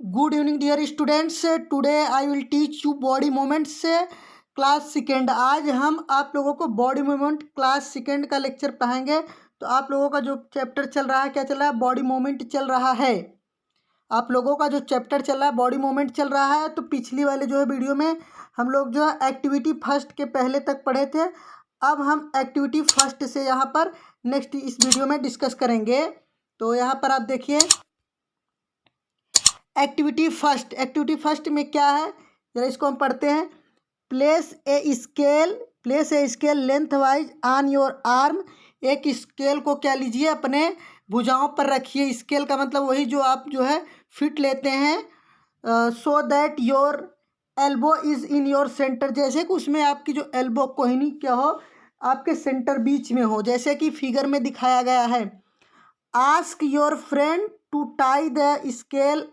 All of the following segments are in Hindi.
Good evening dear students. Today I will teach you body movements class second. आज हम आप लोगों को बॉडी मूवमेंट क्लास सेकेंड का लेक्चर पढ़ाएंगे। तो आप लोगों का जो चैप्टर चल रहा है, क्या चल रहा है? बॉडी मूवमेंट चल रहा है। आप लोगों का जो चैप्टर चल रहा है बॉडी मूवमेंट चल रहा है। तो पिछली वाले जो है वीडियो में हम लोग जो है एक्टिविटी फर्स्ट के पहले तक पढ़े थे। अब हम एक्टिविटी फर्स्ट से यहाँ पर नेक्स्ट इस वीडियो में डिस्कस करेंगे। तो यहाँ पर आप देखिए एक्टिविटी फर्स्ट में क्या है, जरा इसको हम पढ़ते हैं। Place a scale length wise on your arm. एक स्केल को क्या लीजिए, अपने भुजाओं पर रखिए। स्केल का मतलब वही जो आप जो है फिट लेते हैं। So that your elbow is in your centre, जैसे कि उसमें आपकी जो एल्बो कोहनी क्या हो, आपके सेंटर बीच में हो, जैसे कि फिगर में दिखाया गया है। Ask your friend to tie the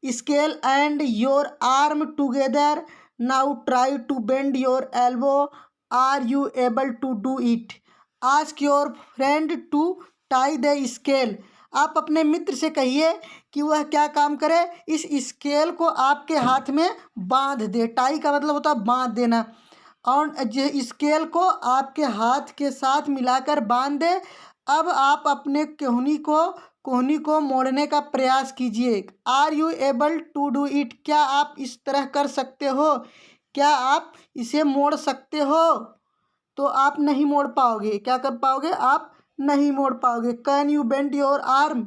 scale and your arm together. Now try to bend your elbow. Are you able to do it? Ask your friend to tie the scale. आप अपने मित्र से कहिए कि वह क्या काम करे, इस स्केल को आपके हाथ में बांध दे। टाई का मतलब होता है बांध देना, और स्केल को आपके हाथ के साथ मिलाकर बांध दे। अब आप अपने कोहनी को मोड़ने का प्रयास कीजिए। Are you able to do it? क्या आप इस तरह कर सकते हो? क्या आप इसे मोड़ सकते हो? तो आप नहीं मोड़ पाओगे। क्या कर पाओगे? आप नहीं मोड़ पाओगे। Can you bend your arm?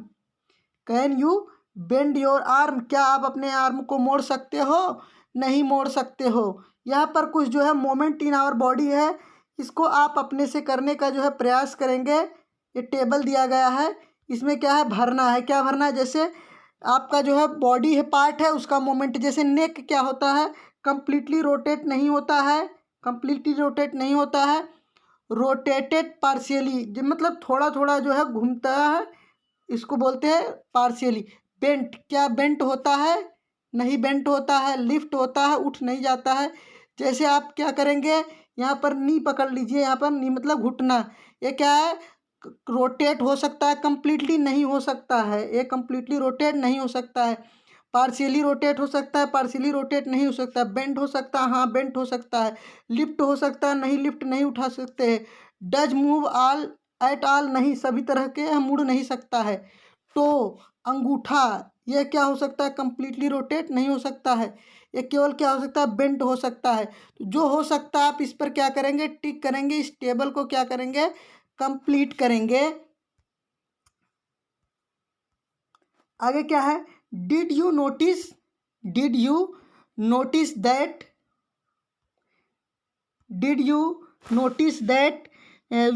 Can you bend your arm? क्या आप अपने आर्म को मोड़ सकते हो? नहीं मोड़ सकते हो। यहाँ पर कुछ जो है मोमेंट इन आवर बॉडी है, इसको आप अपने से करने का जो है प्रयास करेंगे। ये टेबल दिया गया है, इसमें क्या है भरना है। क्या भरना है? जैसे आपका जो है बॉडी है पार्ट है, उसका मोमेंट, जैसे नेक क्या होता है, कंप्लीटली रोटेट नहीं होता है, कंप्लीटली रोटेट नहीं होता है, रोटेटेड पार्शियली, जो मतलब थोड़ा थोड़ा जो है घूमता है, इसको बोलते हैं पार्शियली। बेंट, क्या बेंट होता है? नहीं बेंट होता है। लिफ्ट होता है, उठ नहीं जाता है। जैसे आप क्या करेंगे, यहाँ पर नी पकड़ लीजिए, यहाँ पर नी मतलब घुटना। ये क्या है? रोटेट हो सकता है, कंप्लीटली नहीं हो सकता है। ये कंप्लीटली रोटेट नहीं हो सकता है। पार्शियली रोटेट हो सकता है, पार्शियली रोटेट नहीं हो सकता। बेंट हो सकता है, हाँ बेंट हो सकता है। लिफ्ट हो सकता है, नहीं लिफ्ट नहीं उठा सकते हैं। Does move all at all, नहीं सभी तरह के मुड़ नहीं सकता है। तो अंगूठा, यह क्या हो सकता है? कंप्लीटली रोटेट नहीं हो सकता है। ये केवल क्या हो सकता है? बेंट हो सकता है। तो जो हो सकता है आप इस पर क्या करेंगे? टिक करेंगे। इस टेबल को क्या करेंगे? कंप्लीट करेंगे। आगे क्या है? Did you notice that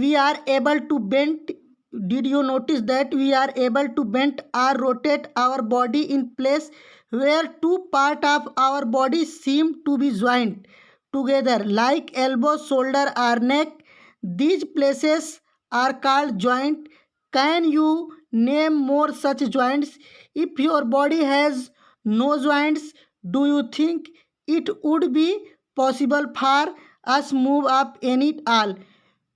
we are able to bend? Did you notice that we are able to bend or rotate our body in place where two parts of our body seem to be joined together, like elbow, shoulder or neck? These places are called joint. Can you name more such joints? If your body has no joints, do you think it would be possible for us move up any all?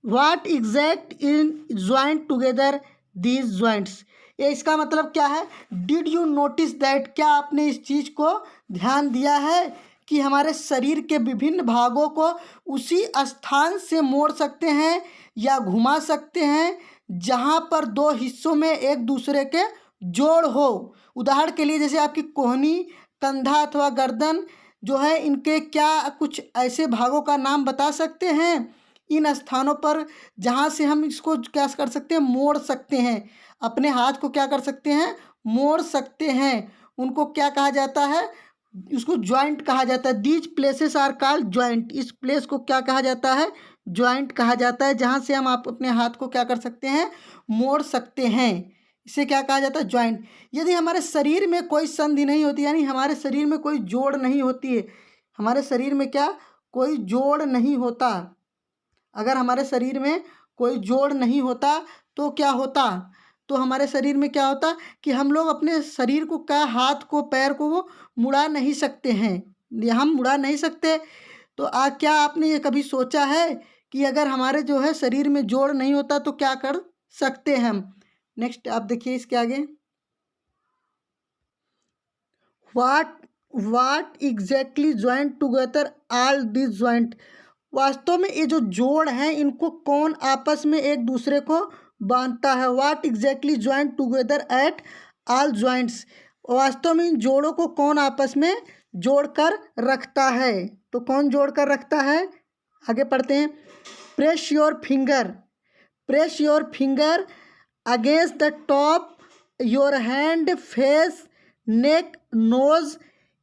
What exact in joint together these joints? ये इसका मतलब क्या है? डिड यू नोटिस दैट, क्या आपने इस चीज़ को ध्यान दिया है कि हमारे शरीर के विभिन्न भागों को उसी स्थान से मोड़ सकते हैं या घुमा सकते हैं जहाँ पर दो हिस्सों में एक दूसरे के जोड़ हो। उदाहरण के लिए जैसे आपकी कोहनी, कंधा अथवा गर्दन जो है, इनके क्या कुछ ऐसे भागों का नाम बता सकते हैं इन स्थानों पर जहाँ से हम इसको क्या कर सकते हैं? मोड़ सकते हैं। अपने हाथ को क्या कर सकते हैं? मोड़ सकते हैं। उनको क्या कहा जाता है? उसको जॉइंट कहा जाता है। These places are called joint. इस प्लेस को क्या कहा जाता है? जॉइंट कहा जाता है, जहाँ से हम आप अपने हाथ को क्या कर सकते हैं? मोड़ सकते हैं। इसे क्या कहा जाता है? जॉइंट। यदि हमारे शरीर में कोई संधि नहीं होती, यानी हमारे शरीर में कोई जोड़ नहीं होती है, हमारे शरीर में क्या कोई जोड़ नहीं होता, अगर हमारे शरीर में कोई जोड़ नहीं होता तो क्या होता? तो हमारे शरीर में क्या होता कि हम लोग अपने शरीर को क्या, हाथ को, पैर को वो मुड़ा नहीं सकते हैं, या हम मुड़ा नहीं सकते। तो क्या आपने ये कभी सोचा है कि अगर हमारे जो है शरीर में जोड़ नहीं होता तो क्या कर सकते हैं हम? नेक्स्ट आप देखिए इसके आगे। What exactly joint together all this joint. वास्तव में ये जो जोड़ हैं इनको कौन आपस में एक दूसरे को बांधता है। What exactly joint together at all joints. वास्तव में इन जोड़ों को कौन आपस में जोड़कर रखता है। तो कौन जोड़कर रखता है, आगे पढ़ते हैं। Press your finger against the top your hand, face, neck, nose,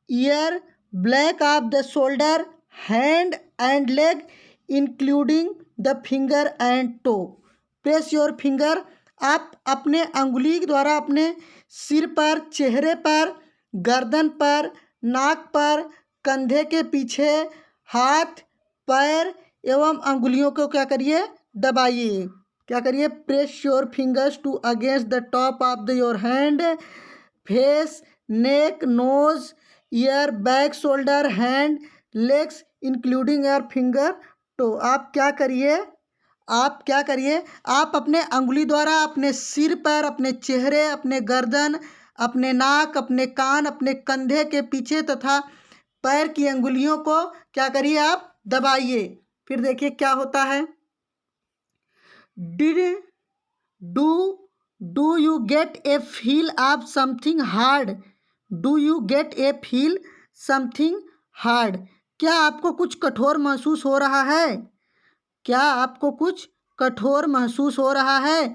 ear, back of the shoulder, hand and leg including the finger and toe. Press your finger, आप अपने अंगुली द्वारा अपने सिर पर, चेहरे पर, गर्दन पर, नाक पर, कंधे के पीछे, हाथ, पैर एवं अंगुलियों को क्या करिए, दबाइए। क्या करिए, press your fingers to against the top of the your hand, face, neck, nose, ear, back, shoulder, hand, legs including your finger toe. आप क्या करिए, आप अपने अंगुली द्वारा अपने सिर पर, अपने चेहरे, अपने गर्दन, अपने नाक, अपने कान, अपने कंधे के पीछे तथा पैर की अंगुलियों को क्या करिए, आप दबाइए। फिर देखिए क्या होता है। Do you get A feel of something hard. Do you get A feel something hard. क्या आपको कुछ कठोर महसूस हो रहा है। क्या आपको कुछ कठोर महसूस हो रहा है।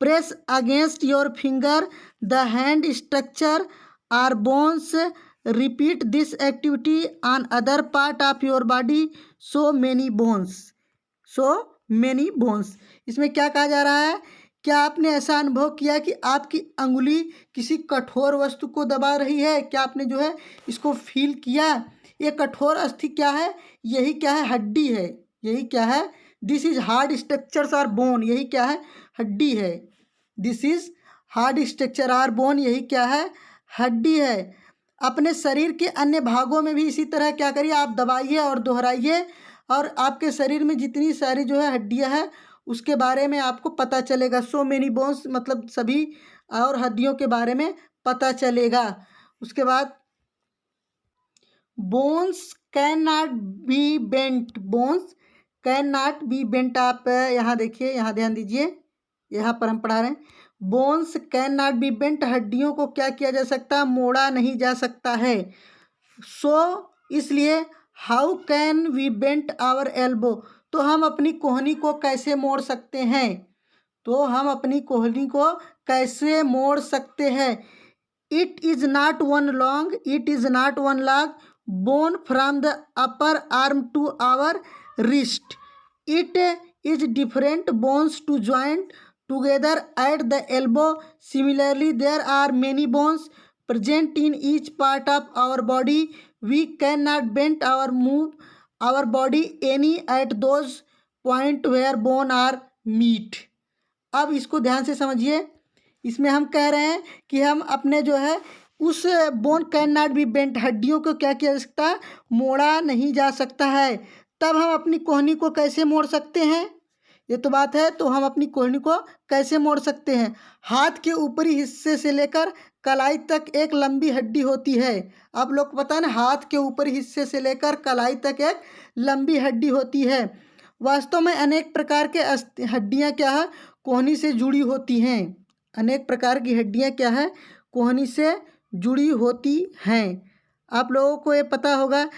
Press against your finger the hand structure are bones. Repeat this activity on other part of your body. So many bones. इसमें क्या कहा जा रहा है, क्या आपने ऐसा अनुभव किया कि आपकी अंगुली किसी कठोर वस्तु को दबा रही है। क्या आपने जो है इसको फील किया। ये कठोर अस्थि क्या है, यही क्या है, हड्डी है। यही क्या है, this is hard structures are bone. यही क्या है, हड्डी है। This is hard structure are bone, यही क्या है, हड्डी है। अपने शरीर के अन्य भागों में भी इसी तरह क्या करिए, आप दबाइए और दोहराइए, और आपके शरीर में जितनी सारी जो है हड्डियां हैं उसके बारे में आपको पता चलेगा। सो मेनी बोन्स मतलब सभी और हड्डियों के बारे में पता चलेगा। उसके बाद bones can not be bent. Bones can not be bent. आप यहाँ देखिए, यहाँ ध्यान दीजिए, यहाँ पर हम पढ़ा रहे हैं। Bones can not be bent. हड्डियों को क्या किया जा सकता, मोड़ा नहीं जा सकता है। सो इसलिए how can we bent our elbow. तो हम अपनी कोहनी को कैसे मोड़ सकते हैं। तो हम अपनी कोहनी को कैसे मोड़ सकते हैं। It is not one long, it is not one long bone from the upper arm to our wrist. It is different bones to joint together at the elbow. Similarly there are many bones present in each part of our body. We cannot bend or move our body any at those point where bone are meet. अब इसको ध्यान से समझिए। इसमें हम कह रहे हैं कि हम अपने जो है उस bone can not be bent, हड्डियों को क्या किया जा सकता है, मोड़ा नहीं जा सकता है। तब हम अपनी कोहनी को कैसे मोड़ सकते हैं, ये तो बात है। तो हम अपनी कोहनी को कैसे मोड़ सकते हैं। हाथ के ऊपरी हिस्से से लेकर कलाई तक एक लंबी हड्डी होती है। आप लोग को पता है ना, हाथ के ऊपरी हिस्से से लेकर कलाई तक एक लंबी हड्डी होती है। वास्तव में अनेक प्रकार के हड्डियां क्या है, कोहनी से जुड़ी होती हैं। अनेक प्रकार की हड्डियां क्या है, कोहनी से जुड़ी होती हैं। आप लोगों को ये पता होगा।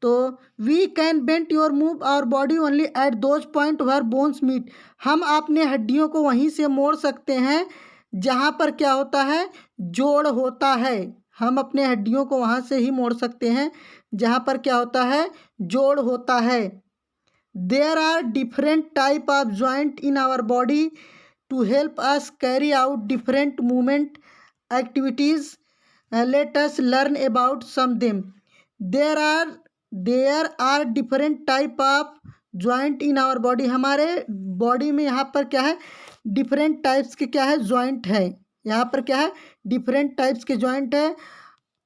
तो we can bent your move our body only at those point where bones meet. हम अपने हड्डियों को वहीं से मोड़ सकते हैं जहाँ पर क्या होता है, जोड़ होता है। हम अपने हड्डियों को वहाँ से ही मोड़ सकते हैं जहाँ पर क्या होता है, जोड़ होता है। There are different type of joint in our body to help us carry out different movement activities. Let us learn about some them. There are different type of joint in our body. हमारे बॉडी में यहाँ पर क्या है, डिफरेंट टाइप्स के क्या है, जॉइंट है। यहाँ पर क्या है, डिफरेंट टाइप्स के जॉइंट है।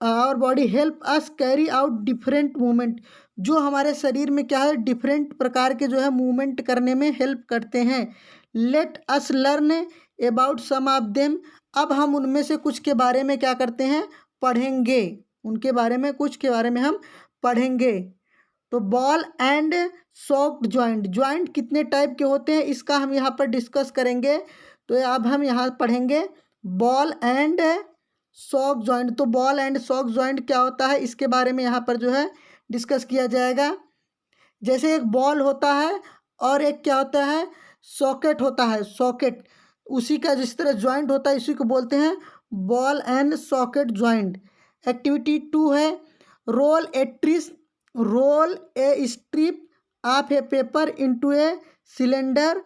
Our body help us carry out different movement, जो हमारे शरीर में क्या है, डिफरेंट प्रकार के जो है मूवमेंट करने में हेल्प करते हैं। Let us learn about some of them. अब हम उनमें से कुछ के बारे में क्या करते हैं, पढ़ेंगे। उनके बारे में कुछ के बारे में हम पढ़ेंगे। तो ball and socked joint, joint कितने टाइप के होते हैं इसका हम यहाँ पर डिस्कस करेंगे। तो अब हम यहाँ पढ़ेंगे बॉल एंड सॉक जॉइंट। तो बॉल एंड सॉक जॉइंट क्या होता है इसके बारे में यहाँ पर जो है डिस्कस किया जाएगा। जैसे एक बॉल होता है और एक क्या होता है, सॉकेट होता है, सॉकेट, उसी का जिस तरह जॉइंट होता है इसी को बोलते हैं ball and socket joint. Activity 2 है roll a strip of a paper into a cylinder,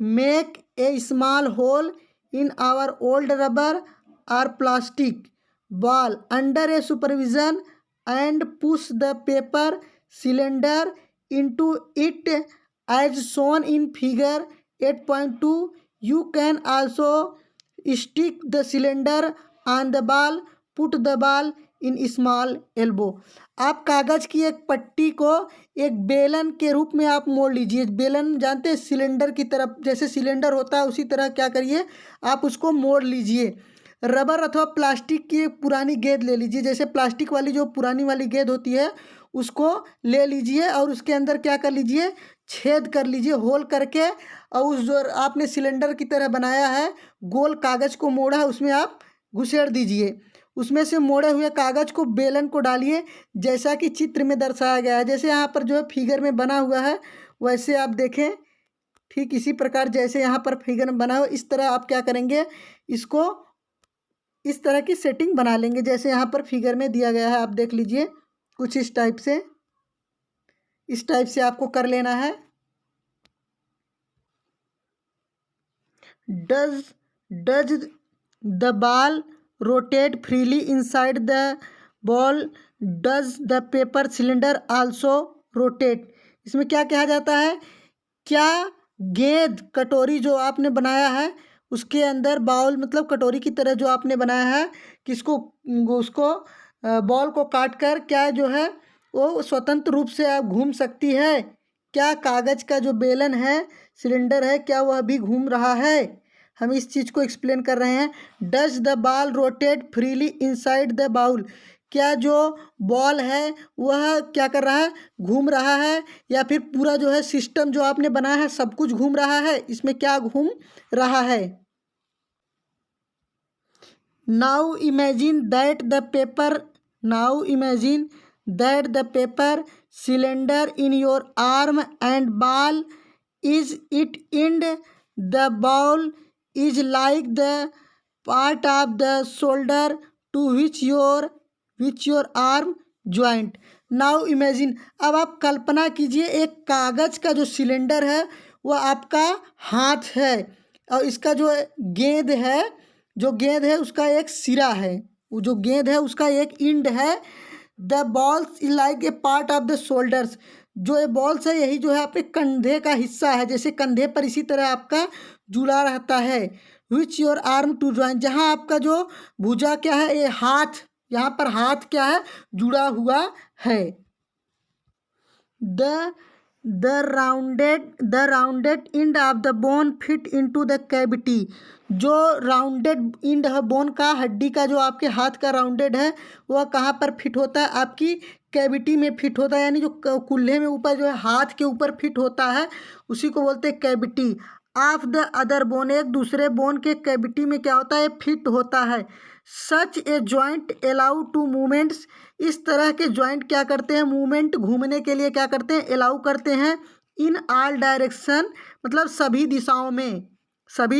make a small hole in our old rubber और plastic ball under a supervision and push the paper cylinder into it as shown in figure 8.2. You can also stick the cylinder on the ball, put the ball in small elbow. आप कागज़ की एक पट्टी को एक बेलन के रूप में आप मोड़ लीजिए। बेलन जानते हैं सिलेंडर की तरफ, जैसे सिलेंडर होता है उसी तरह क्या करिए आप उसको मोड़ लीजिए। रबर अथवा प्लास्टिक की पुरानी गेंद ले लीजिए, जैसे प्लास्टिक वाली जो पुरानी वाली गेंद होती है उसको ले लीजिए और उसके अंदर क्या कर लीजिए, छेद कर लीजिए होल करके, और उस जो आपने सिलेंडर की तरह बनाया है गोल कागज़ को मोड़ा है उसमें आप घुसेड़ दीजिए। उसमें से मोड़े हुए कागज़ को बेलन को डालिए जैसा कि चित्र में दर्शाया गया है। जैसे यहाँ पर जो है फिगर में बना हुआ है वैसे आप देखें, ठीक इसी प्रकार जैसे यहाँ पर फिगर में बना हो इस तरह आप क्या करेंगे, इसको इस तरह की सेटिंग बना लेंगे जैसे यहाँ पर फिगर में दिया गया है। आप देख लीजिए कुछ इस टाइप से आपको कर लेना है। Does the ball rotate freely inside the ball, does the paper cylinder also rotate. इसमें क्या कहा जाता है, क्या गेंद कटोरी जो आपने बनाया है उसके अंदर बाउल मतलब कटोरी की तरह जो आपने बनाया है किसको उसको बॉल को काट कर क्या जो है वो स्वतंत्र रूप से आप घूम सकती है, क्या कागज़ का जो बेलन है सिलेंडर है क्या वह भी घूम रहा है। हम इस चीज़ को एक्सप्लेन कर रहे हैं। Does the ball rotate freely inside the bowl, क्या जो बॉल है वह क्या कर रहा है, घूम रहा है, या फिर पूरा जो है सिस्टम जो आपने बनाया है सब कुछ घूम रहा है, इसमें क्या घूम रहा है। Now imagine that the paper cylinder in your arm and ball is it and the ball is like the part of the shoulder to which your arm joint. Now imagine, अब आप कल्पना कीजिए एक कागज़ का जो सिलेंडर है वह आपका हाथ है और इसका जो गेंद है उसका एक सिरा है, वो जो गेंद है उसका एक एंड है। The balls is like a part of the shoulders, जो ये बॉल्स है यही जो है आपके कंधे का हिस्सा है, जैसे कंधे पर इसी तरह आपका जुड़ा रहता है। Which your arm to join, जहाँ आपका जो भुजा क्या है ये हाथ, यहाँ पर हाथ क्या है जुड़ा हुआ है। The rounded end of the bone fit into the cavity, जो राउंडेड एंड है बोन का, हड्डी का जो आपके हाथ का राउंडेड है वह कहाँ पर फिट होता है, आपकी कैविटी में फिट होता है, यानी जो कुल्हे में ऊपर जो है हाथ के ऊपर फिट होता है उसी को बोलते हैं cavity. Of the other bone, एक दूसरे बोन के कैविटी में क्या होता है फिट होता है। सच a joint allow to movements, इस तरह के जॉइंट क्या करते हैं, मूवमेंट घूमने के लिए क्या करते हैं, अलाउ करते हैं। इन ऑल डायरेक्शन, मतलब सभी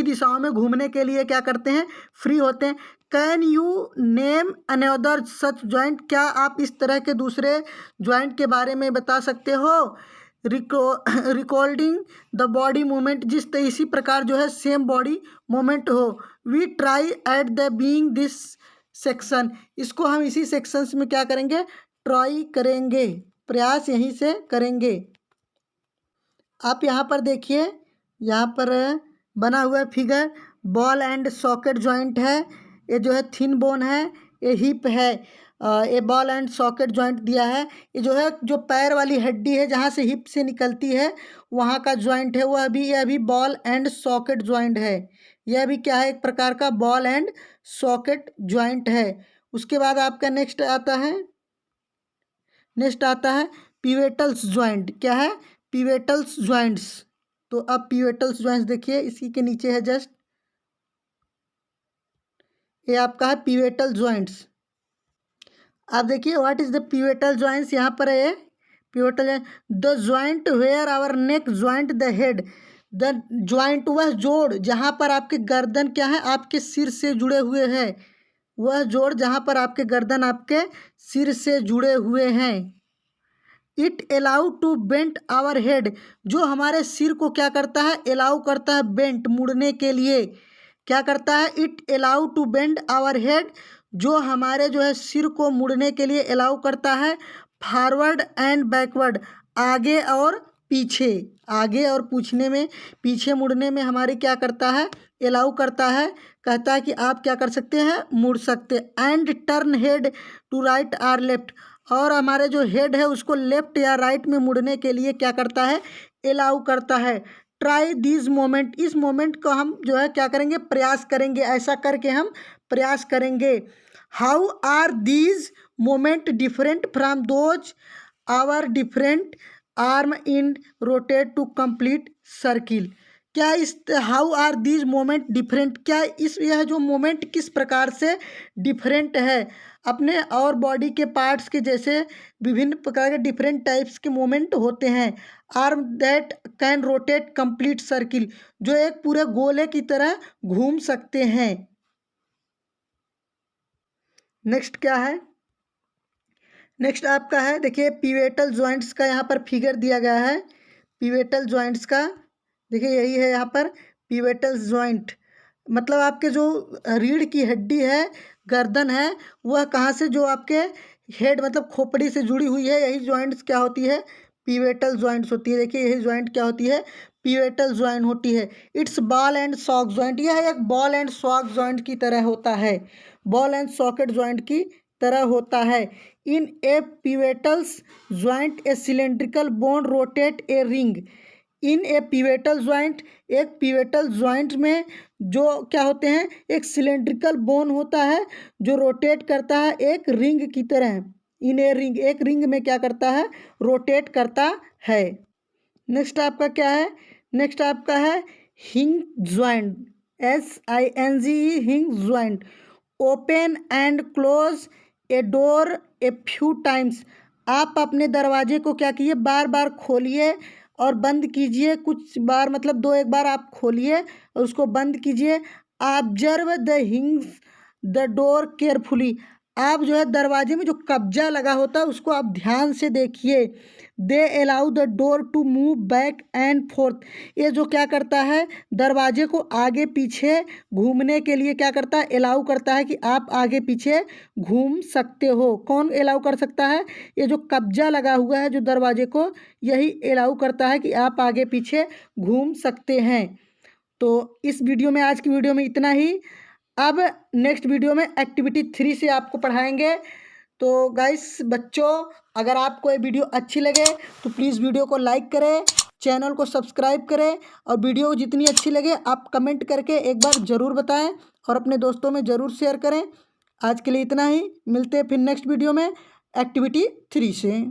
दिशाओं में घूमने के लिए क्या करते हैं, फ्री होते हैं। Can you name another such joint, क्या आप इस तरह के दूसरे जॉइंट के बारे में बता सकते हो। रिकॉर्डिंग द बॉडी मूवमेंट, इसी प्रकार जो है सेम बॉडी मूवमेंट हो। We try at the being this section, इसको हम इसी सेक्शंस में क्या करेंगे, ट्राई करेंगे, प्रयास यहीं से करेंगे। आप यहाँ पर देखिए, यहाँ पर बना हुआ figure ball and socket joint है, ये जो है थिन बोन है, ये हिप है, ये बॉल एंड सॉकेट जॉइंट दिया है। ये जो है जो पैर वाली हड्डी है जहाँ से हिप से निकलती है वहाँ का जॉइंट है वह भी, यह भी बॉल एंड सॉकेट जॉइंट है। यह भी क्या है, एक प्रकार का बॉल एंड सॉकेट जॉइंट है। उसके बाद आपका नेक्स्ट आता है पिवेटल्स जॉइंट। क्या है? पिवेटल्स जॉइंट्स। तो अब पिवेटल्स जॉइंट्स देखिए, इसी के नीचे है जस्ट, ये आपका है पिवेटल जॉइंट्स। आप देखिए what is the pivotal joints, यहाँ पर है pivotal the joint where our neck joint the head. The joint वह जोड़ जहाँ पर आपके गर्दन क्या है, आपके सिर से जुड़े हुए हैं। वह जोड़ जहाँ पर आपके गर्दन आपके सिर से जुड़े हुए हैं। It allow to bent our head, जो हमारे सिर को क्या करता है, अलाउ करता है बेंट, मुड़ने के लिए। क्या करता है? It allow to bend our head, जो हमारे जो है सिर को मुड़ने के लिए अलाउ करता है। फॉरवर्ड एंड बैकवर्ड, आगे और पीछे, आगे और पूछने में, पीछे मुड़ने में हमारी क्या करता है, अलाउ करता है। कहता है कि आप क्या कर सकते हैं, मुड़ सकते। And turn head to right or left, और हमारे जो हेड है उसको लेफ्ट या राइट में मुड़ने के लिए क्या करता है, अलाउ करता है। ट्राई दिस मोमेंट, इस मोमेंट को हम जो है क्या करेंगे, प्रयास करेंगे, ऐसा करके हम प्रयास करेंगे। How are these moment different from those our different arm in rotate to complete circle. क्या इस how are these moment different, क्या इस यह जो मोमेंट किस प्रकार से डिफरेंट है अपने और बॉडी के पार्ट्स के जैसे। विभिन्न प्रकार के डिफरेंट टाइप्स के मोमेंट होते हैं। Arm that can rotate complete circle, जो एक पूरे गोले की तरह घूम सकते हैं। नेक्स्ट क्या है, नेक्स्ट आपका है देखिए पिवेटल जॉइंट्स का, यहाँ पर फिगर दिया गया है पिवेटल जॉइंट्स का। देखिए यही है यहाँ पर पिवेटल जॉइंट, मतलब आपके जो रीढ़ की हड्डी है, गर्दन है, वह कहाँ से, जो आपके हेड मतलब खोपड़ी से जुड़ी हुई है, यही जॉइंट्स क्या होती है, पिवेटल जॉइंट्स होती है। देखिए यही जॉइंट क्या होती है, पिवेटल जॉइंट होती है। It's ball and sock joint, यह एक बॉल एंड सॉक जॉइंट की तरह होता है, बॉल एंड सॉकेट जॉइंट की तरह होता है। In a pivotals joint a cylindrical bone rotate a ring. In a pivotal joint, एक पिवेटल जॉइंट में जो क्या होते हैं, एक सिलेंड्रिकल बोन होता है जो रोटेट करता है एक रिंग की तरह। इन ए रिंग, एक रिंग में क्या करता है, रोटेट करता है। नेक्स्ट आपका क्या है, नेक्स्ट आपका है हिंग जॉइंट, SING, हिंग joint. Open and close a door a few times, आप अपने दरवाजे को क्या कीजिए, बार बार खोलिए और बंद कीजिए, कुछ बार मतलब दो एक बार आप खोलिए और उसको बंद कीजिए। Observe the हिंग्स the door carefully, आप जो है दरवाजे में जो कब्जा लगा होता है उसको आप ध्यान से देखिए। They allow the door to move back and forth, ये जो क्या करता है, दरवाजे को आगे पीछे घूमने के लिए क्या करता है, अलाउ करता है कि आप आगे पीछे घूम सकते हो। कौन अलाउ कर सकता है, ये जो कब्जा लगा हुआ है जो दरवाजे को, यही अलाउ करता है कि आप आगे पीछे घूम सकते हैं। तो इस वीडियो में, आज की वीडियो में इतना ही। अब नेक्स्ट वीडियो में एक्टिविटी 3 से आपको पढ़ाएंगे। तो गाइस बच्चों, अगर आपको ये वीडियो अच्छी लगे तो प्लीज़ वीडियो को लाइक करें, चैनल को सब्सक्राइब करें, और वीडियो जितनी अच्छी लगे आप कमेंट करके एक बार ज़रूर बताएं और अपने दोस्तों में ज़रूर शेयर करें। आज के लिए इतना ही, मिलते हैं फिर नेक्स्ट वीडियो में एक्टिविटी 3 से।